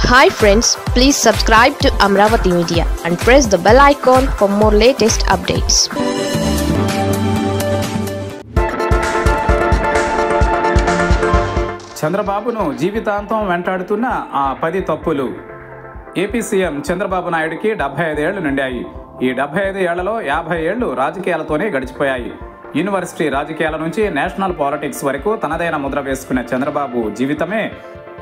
Hi friends, please subscribe to Amravati Media and press the bell icon for more latest updates. చంద్రబాబును జీవితాంతం వెంటాడుతున్న ఆ 10 తప్పులు. AP CM Chandrababu నాయుడుకి 75 ఏళ్లు నిండాయి. ఈ 75 ఏళ్లలో 50 ఏళ్లు రాజకీయాలతోనే గడిచిపోయాయి. యూనివర్సిటీ రాజకీయాల నుంచి నేషనల్ పాలిటిక్స్ వరకు తనదైన ముద్ర వేసుకున్న చంద్రబాబు జీవితమే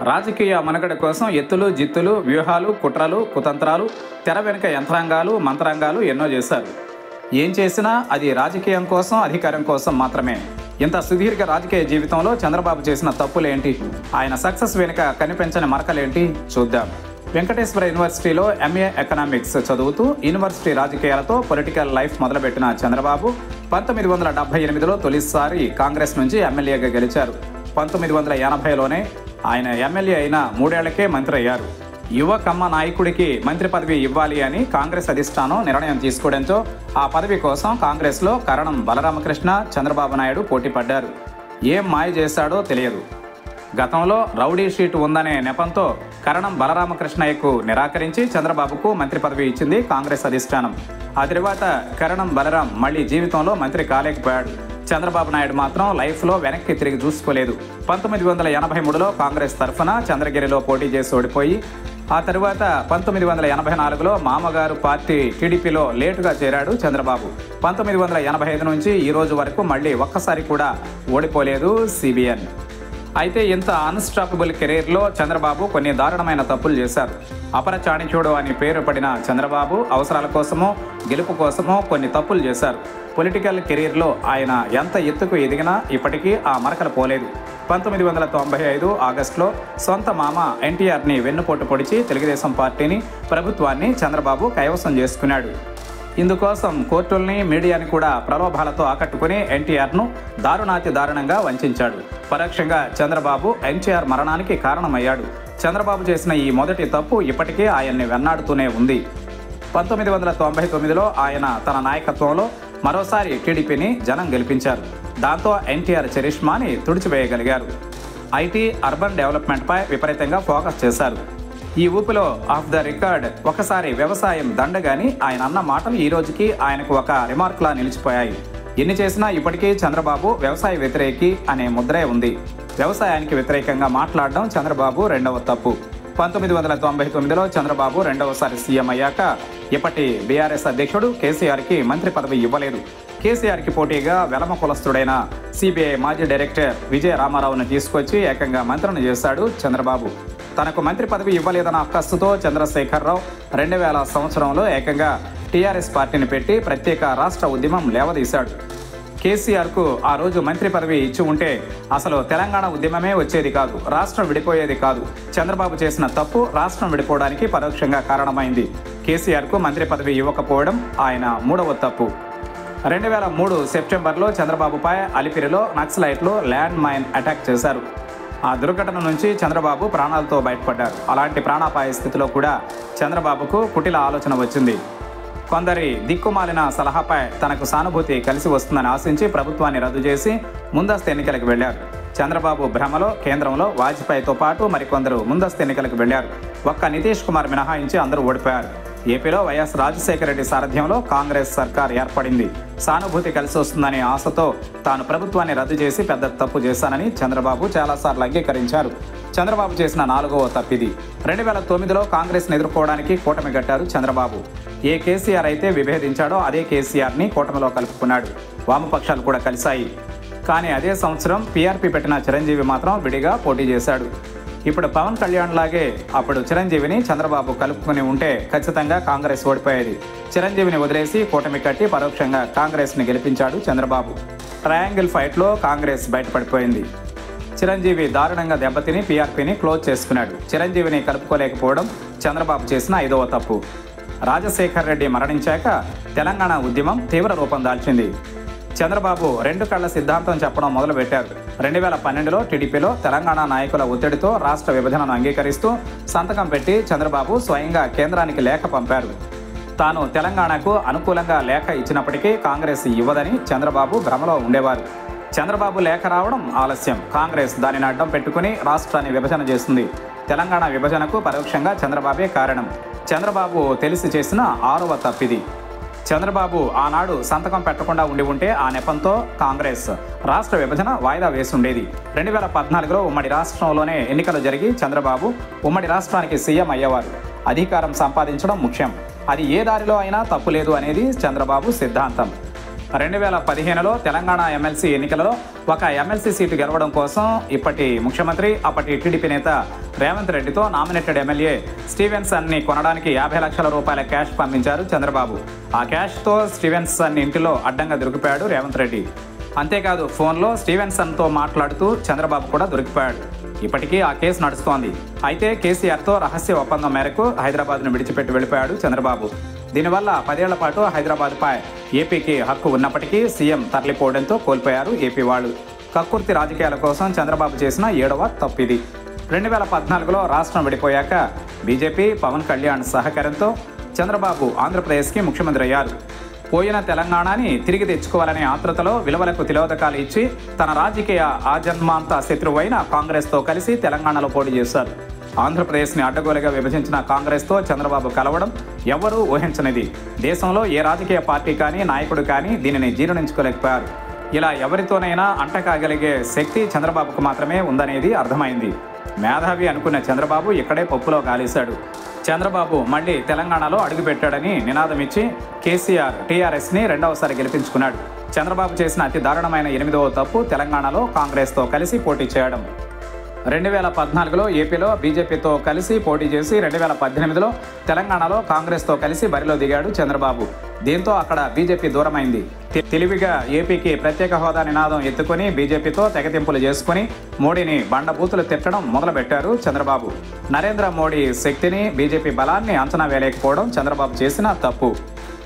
రాజకీయ మనుగడ కోసం ఎత్తులు జిత్తులు, వ్యూహాలు, కుట్రలు, కుతంత్రాలు, తెర వెనుక యంత్రాంగాలు, మంత్రాంగాలు ఎన్నో చేశారు. ఏం చేసినా అది రాజకీయం కోసం, అధికారం కోసం మాత్రమే. ఇంత సుదీర్ఘ రాజకీయ జీవితంలో చంద్రబాబు చేసిన తప్పులేంటి, ఆయన సక్సెస్ వెనుక కనిపించని మరకలేంటి చూద్దాం. వెంకటేశ్వర యూనివర్సిటీలో ఎంఏ ఎకనామిక్స్ చదువుతూ యూనివర్సిటీ రాజకీయాలతో పొలిటికల్ లైఫ్ మొదలుపెట్టిన చంద్రబాబు 1978లో తొలిసారి కాంగ్రెస్ నుంచి ఎమ్మెల్యేగా గెలిచారు. 1980లోనే ఆయన ఎమ్మెల్యే అయిన 3 ఏళ్లకే మంత్రి అయ్యారు. యువ కమ్మ నాయకుడికి మంత్రి పదవి ఇవ్వాలి అని కాంగ్రెస్ అధిష్టానం నిర్ణయం తీసుకోవడంతో ఆ పదవి కోసం కాంగ్రెస్లో కరణం బలరామకృష్ణ, చంద్రబాబు నాయుడు పోటీ పడ్డారు. ఏం మాయ చేశాడో తెలియదు. గతంలో రౌడీ షీట్ ఉందనే నెపంతో కరణం బలరామకృష్ణయ్యకు నిరాకరించి చంద్రబాబుకు మంత్రి పదవి ఇచ్చింది కాంగ్రెస్ అధిష్టానం. ఆ తర్వాత కరణం బలరాం మళ్లీ జీవితంలో మంత్రి కాలేకపోయాడు. చంద్రబాబు నాయుడు మాత్రం లైఫ్లో వెనక్కి తిరిగి చూసుకోలేదు. 1983లో కాంగ్రెస్ తరఫున చంద్రగిరిలో పోటీ చేసి ఓడిపోయి ఆ తరువాత 1984లో మామగారు పార్టీ టీడీపీలో లేటుగా చేరాడు చంద్రబాబు. 1985 నుంచి ఈ రోజు వరకు మళ్ళీ ఒక్కసారి కూడా ఓడిపోలేదు సిబిఎన్. అయితే ఇంత అన్స్టాపబుల్ కెరీర్లో చంద్రబాబు కొన్ని దారుణమైన తప్పులు చేశారు. అపర చాణిక్యుడు అని పేరు పడిన చంద్రబాబు అవసరాల కోసమో గెలుపు కోసమో కొన్ని తప్పులు చేశారు. పొలిటికల్ కెరీర్లో ఆయన ఎంత ఎత్తుకు ఎదిగినా ఇప్పటికీ ఆ మరకలు పోలేదు. 1995 ఆగస్టులో సొంత మామ ఎన్టీఆర్ని వెన్నుపోటు పొడిచి తెలుగుదేశం పార్టీని, ప్రభుత్వాన్ని చంద్రబాబు కైవసం చేసుకున్నాడు. ఇందుకోసం కోర్టుల్ని, మీడియాని కూడా ప్రలోభాలతో ఆకట్టుకుని ఎన్టీఆర్ను దారుణాతి దారుణంగా వంచాడు. పరోక్షంగా చంద్రబాబు ఎన్టీఆర్ మరణానికి కారణమయ్యాడు. చంద్రబాబు చేసిన ఈ మొదటి తప్పు ఇప్పటికీ ఆయన్ని వెన్నాడుతూనే ఉంది. 1999లో ఆయన తన నాయకత్వంలో మరోసారి టీడీపీని జనం గెలిపించారు. దాంతో ఎన్టీఆర్ చరిష్మాని తుడిచివేయగలిగారు. ఐటీ, అర్బన్ డెవలప్మెంట్పై విపరీతంగా ఫోకస్ చేశారు. ఈ ఊపిలో ఆఫ్ ద రికార్డ్ ఒకసారి వ్యవసాయం దండగాని ఆయన అన్న మాటలు ఈ రోజుకి ఆయనకు ఒక రిమార్క్లా నిలిచిపోయాయి. ఎన్ని చేసినా ఇప్పటికీ చంద్రబాబు వ్యవసాయ వ్యతిరేకి అనే ముద్రే ఉంది. వ్యవసాయానికి వ్యతిరేకంగా మాట్లాడడం చంద్రబాబు రెండవ తప్పు. 1999లో చంద్రబాబు రెండవసారి సీఎం అయ్యాక ఇప్పటి బీఆర్ఎస్ అధ్యక్షుడు కేసీఆర్కి మంత్రి పదవి ఇవ్వలేదు. కేసీఆర్కి పోటీగా వెలమ కులస్తుడైన సిబిఐ మాజీ డైరెక్టర్ విజయ రామారావును తీసుకొచ్చి ఏకంగా మంత్రిని చేశాడు చంద్రబాబు. తనకు మంత్రి పదవి ఇవ్వలేదన్న అక్కస్సుతో చంద్రశేఖరరావు 2000 సంవత్సరంలో ఏకంగా టీఆర్ఎస్ పార్టీని పెట్టి ప్రత్యేక రాష్ట్ర ఉద్యమం లేవదీశాడు. కేసీఆర్కు ఆ రోజు మంత్రి పదవి ఇచ్చి ఉంటే అసలు తెలంగాణ ఉద్యమమే వచ్చేది కాదు, రాష్ట్రం విడిపోయేది కాదు. చంద్రబాబు చేసిన తప్పు రాష్ట్రం విడిపోవడానికి పరోక్షంగా కారణమైంది. కేసీఆర్కు మంత్రి పదవి ఇవ్వకపోవడం ఆయన మూడవ తప్పు. 2003 సెప్టెంబర్లో చంద్రబాబుపై అలిపిరిలో నక్సలైట్లు ల్యాండ్ మైన్ అటాక్ చేశారు. ఆ దుర్ఘటన నుంచి చంద్రబాబు ప్రాణాలతో బయటపడ్డారు. అలాంటి ప్రాణాపాయ స్థితిలో కూడా చంద్రబాబుకు కుటిల ఆలోచన వచ్చింది. కొందరి దిక్కుమాలిన సలహాపై తనకు సానుభూతి కలిసి వస్తుందని ఆశించి ప్రభుత్వాన్ని రద్దు చేసి ముందస్తు ఎన్నికలకు వెళ్లారు. చంద్రబాబు భ్రమలో కేంద్రంలో వాజ్పేయితో పాటు మరికొందరు ముందస్తు ఎన్నికలకు వెళ్లారు. ఒక్క నితీష్ కుమార్ మినహాయించి అందరూ ఓడిపోయారు. ఏపీలో వైఎస్ రాజశేఖర రెడ్డి సారథ్యంలో కాంగ్రెస్ సర్కార్ ఏర్పడింది. సానుభూతి కలిసి వస్తుందనే ఆశతో తాను ప్రభుత్వాన్ని రద్దు చేసి పెద్ద తప్పు చేశానని చంద్రబాబు చాలాసార్లు అంగీకరించారు. చంద్రబాబు చేసిన 4వ తప్పిది. 2009లో కాంగ్రెస్ను ఎదుర్కోవడానికి కూటమి కట్టారు చంద్రబాబు. ఏ కేసీఆర్ అయితే విభేదించాడో అదే కేసీఆర్ని కూటమిలో కలుపుకున్నాడు. వామపక్షాలు కూడా కలిశాయి. కానీ అదే సంవత్సరం పీఆర్పీ పెట్టిన చిరంజీవి మాత్రం విడిగా పోటీ చేశాడు. ఇప్పుడు పవన్ కళ్యాణ్ లాగే అప్పుడు చిరంజీవిని చంద్రబాబు కలుపుకుని ఉంటే ఖచ్చితంగా కాంగ్రెస్ ఓడిపోయేది. చిరంజీవిని వదిలేసి కూటమి కట్టి పరోక్షంగా కాంగ్రెస్ని గెలిపించాడు చంద్రబాబు. ట్రయాంగిల్ ఫైట్లో కాంగ్రెస్ బయటపడిపోయింది. చిరంజీవి దారుణంగా దెబ్బతిని పీఆర్పీని క్లోజ్ చేసుకున్నాడు. చిరంజీవిని కలుపుకోలేకపోవడం చంద్రబాబు చేసిన 5వ తప్పు. రాజశేఖర్ రెడ్డి మరణించాక తెలంగాణ ఉద్యమం తీవ్ర రూపం దాల్చింది. చంద్రబాబు 2 కళ్ల సిద్ధాంతం చెప్పడం మొదలుపెట్టారు. 2012లో టీడీపీలో తెలంగాణ నాయకుల ఒత్తిడితో రాష్ట్ర విభజనను అంగీకరిస్తూ సంతకం పెట్టి చంద్రబాబు స్వయంగా కేంద్రానికి లేఖ పంపారు. తాను తెలంగాణకు అనుకూలంగా లేఖ ఇచ్చినప్పటికీ కాంగ్రెస్ ఇవ్వదని చంద్రబాబు భ్రమలో ఉండేవారు. చంద్రబాబు లేఖ రావడం ఆలస్యం. కాంగ్రెస్ దానిని అడ్డం పెట్టుకుని రాష్ట్రాన్ని విభజన చేస్తుంది. తెలంగాణ విభజనకు పరోక్షంగా చంద్రబాబే కారణం. చంద్రబాబు తెలిసి చేసిన 6వ తప్పిది. చంద్రబాబు ఆనాడు సంతకం పెట్టకుండా ఉండి ఉంటే ఆ నెపంతో కాంగ్రెస్ రాష్ట్ర విభజన వాయిదా వేసుండేది. 2014లో ఉమ్మడి రాష్ట్రంలోనే ఎన్నికలు జరిగి చంద్రబాబు ఉమ్మడి రాష్ట్రానికి సీఎం అయ్యేవారు. అధికారం సంపాదించడం ముఖ్యం. అది ఏ దారిలో అయినా తప్పు లేదు అనేది చంద్రబాబు సిద్ధాంతం. 2015లో తెలంగాణ ఎమ్మెల్సీ ఎన్నికలలో ఒక ఎమ్మెల్సీ సీటు గెలవడం కోసం ఇప్పటి ముఖ్యమంత్రి అప్పటి టీడీపీ నేత రేవంత్ రెడ్డితో నామినేటెడ్ ఎమ్మెల్యే స్టీవెన్సన్ని కొనడానికి 50 లక్షల రూపాయల క్యాష్ పంపించారు చంద్రబాబు. ఆ క్యాష్తో స్టీవెన్సన్ ఇంటిలో అడ్డంగా దొరికిపోయాడు రేవంత్ రెడ్డి. అంతేకాదు ఫోన్లో స్టీవెన్సన్తో మాట్లాడుతూ చంద్రబాబు కూడా దొరికిపోయాడు. ఇప్పటికీ ఆ కేసు నడుస్తోంది. అయితే కేసీఆర్తో రహస్య ఒప్పందం మేరకు హైదరాబాద్ను విడిచిపెట్టి వెళ్ళిపోయాడు చంద్రబాబు. దీనివల్ల 10 ఏళ్ల పాటు హైదరాబాద్పై ఏపీకి హక్కు ఉన్నప్పటికీ సీఎం తరలిపోవడంతో కోల్పోయారు ఏపీ వాళ్ళు. కక్కుర్తి రాజకీయాల కోసం చంద్రబాబు చేసిన 7వ తప్పిది. 2014లో రాష్ట్రం విడిపోయాక బీజేపీ పవన్ కళ్యాణ్ సహకారంతో చంద్రబాబు ఆంధ్రప్రదేశ్కి ముఖ్యమంత్రి అయ్యారు. పోయిన తెలంగాణని తిరిగి తెచ్చుకోవాలనే ఆతృతలో విలువలకు తిలోదకాలు ఇచ్చి తన రాజకీయ ఆజన్మాంత శత్రువైన కాంగ్రెస్తో కలిసి తెలంగాణలో పోటీ చేశారు. ఆంధ్రప్రదేశ్ని అడ్డగోలుగా విభజించిన కాంగ్రెస్తో చంద్రబాబు కలవడం ఎవరూ ఊహించనిది. దేశంలో ఏ రాజకీయ పార్టీ కానీ నాయకుడు కానీ దీనిని జీర్ణించుకోలేకపోయారు. ఇలా ఎవరితోనైనా అంటకాగలిగే శక్తి చంద్రబాబుకు మాత్రమే ఉందనేది అర్థమైంది. మేధావి అనుకున్న చంద్రబాబు ఇక్కడే పప్పులో గాలేశాడు. చంద్రబాబు మళ్ళీ తెలంగాణలో అడుగుపెట్టాడని నినాదం ఇచ్చి కేసీఆర్ టీఆర్ఎస్ని రెండవసారి గెలిపించుకున్నాడు. చంద్రబాబు చేసిన అతి దారుణమైన 8వ తప్పు తెలంగాణలో కాంగ్రెస్తో కలిసి పోటీ చేయడం. 2014లో ఏపీలో బీజేపీతో కలిసి పోటీ చేసి 2018లో తెలంగాణలో కాంగ్రెస్తో కలిసి బరిలో దిగాడు చంద్రబాబు. దీంతో అక్కడ బీజేపీ దూరమైంది. తెలివిగా ఏపీకి ప్రత్యేక హోదా నినాదం ఎత్తుకుని బీజేపీతో తెగతింపులు చేసుకుని మోడీని బండబూతులు తిట్టడం మొదలుపెట్టారు చంద్రబాబు. నరేంద్ర మోడీ శక్తిని బీజేపీ బలాన్ని అంచనా వేయలేకపోవడం చంద్రబాబు చేసిన తప్పు.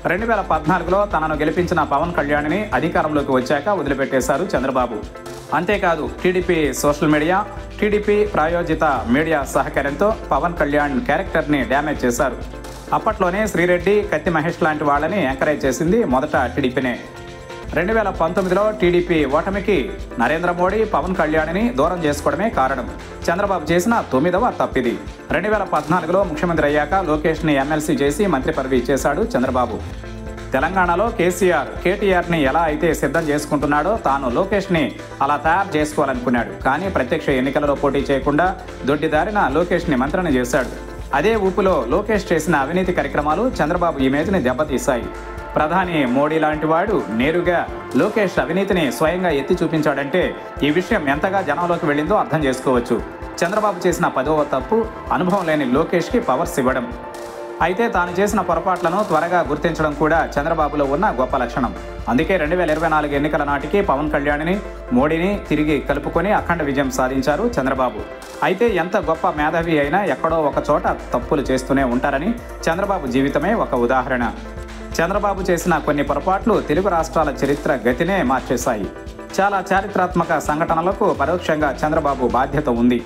2014లో తనను గెలిపించిన పవన్ కళ్యాణ్ని అధికారంలోకి వచ్చాక వదిలిపెట్టేశారు చంద్రబాబు. అంతేకాదు టీడీపీ సోషల్ మీడియా, టీడీపీ ప్రాయోజిత మీడియా సహకారంతో పవన్ కళ్యాణ్ క్యారెక్టర్ని డ్యామేజ్ చేశారు. అప్పట్లోనే శ్రీరెడ్డి, కత్తి మహేష్ లాంటి వాళ్ళని ఎంకరేజ్ చేసింది మొదట టీడీపీనే. 2019లో టీడీపీ ఓటమికి నరేంద్ర మోడీ పవన్ కళ్యాణ్ని దూరం చేసుకోవడమే కారణం. చంద్రబాబు చేసిన 9వ తప్పిది. 2014లో ముఖ్యమంత్రి అయ్యాక లోకేష్ని ఎమ్మెల్సీ చేసి మంత్రి పదవి ఇచ్చేశాడు చంద్రబాబు. తెలంగాణలో కేటీఆర్ని ఎలా అయితే సిద్ధం చేసుకుంటున్నాడో తాను లోకేష్ని అలా తయారు చేసుకోవాలనుకున్నాడు. కానీ ప్రత్యక్ష ఎన్నికలలో పోటీ చేయకుండా దొడ్డిదారిన లోకేష్ని మంత్రిని చేశాడు. అదే ఊపులో లోకేష్ చేసిన అవినీతి కార్యక్రమాలు చంద్రబాబు ఇమేజ్ని దెబ్బతీశాయి. ప్రధాని మోడీ లాంటి వాడు నేరుగా లోకేష్ అవినీతిని స్వయంగా ఎత్తి చూపించాడంటే ఈ విషయం ఎంతగా జనంలోకి వెళ్ళిందో అర్థం చేసుకోవచ్చు. చంద్రబాబు చేసిన 10వ తప్పు అనుభవం లేని లోకేష్కి పవర్స్ ఇవ్వడం. అయితే తాను చేసిన పొరపాట్లను త్వరగా గుర్తించడం కూడా చంద్రబాబులో ఉన్న గొప్ప లక్షణం. అందుకే 2024 ఎన్నికల నాటికి పవన్ కళ్యాణ్ని, మోడీని తిరిగి కలుపుకొని అఖండ విజయం సాధించారు చంద్రబాబు. అయితే ఎంత గొప్ప మేధావి అయినా ఎక్కడో ఒక చోట తప్పులు చేస్తూనే ఉంటారని చంద్రబాబు జీవితమే ఒక ఉదాహరణ. చంద్రబాబు చేసిన కొన్ని పొరపాట్లు తెలుగు రాష్ట్రాల చరిత్ర గతినే మార్చేశాయి. చాలా చారిత్రాత్మక సంఘటనలకు పరోక్షంగా చంద్రబాబు బాధ్యత ఉంది.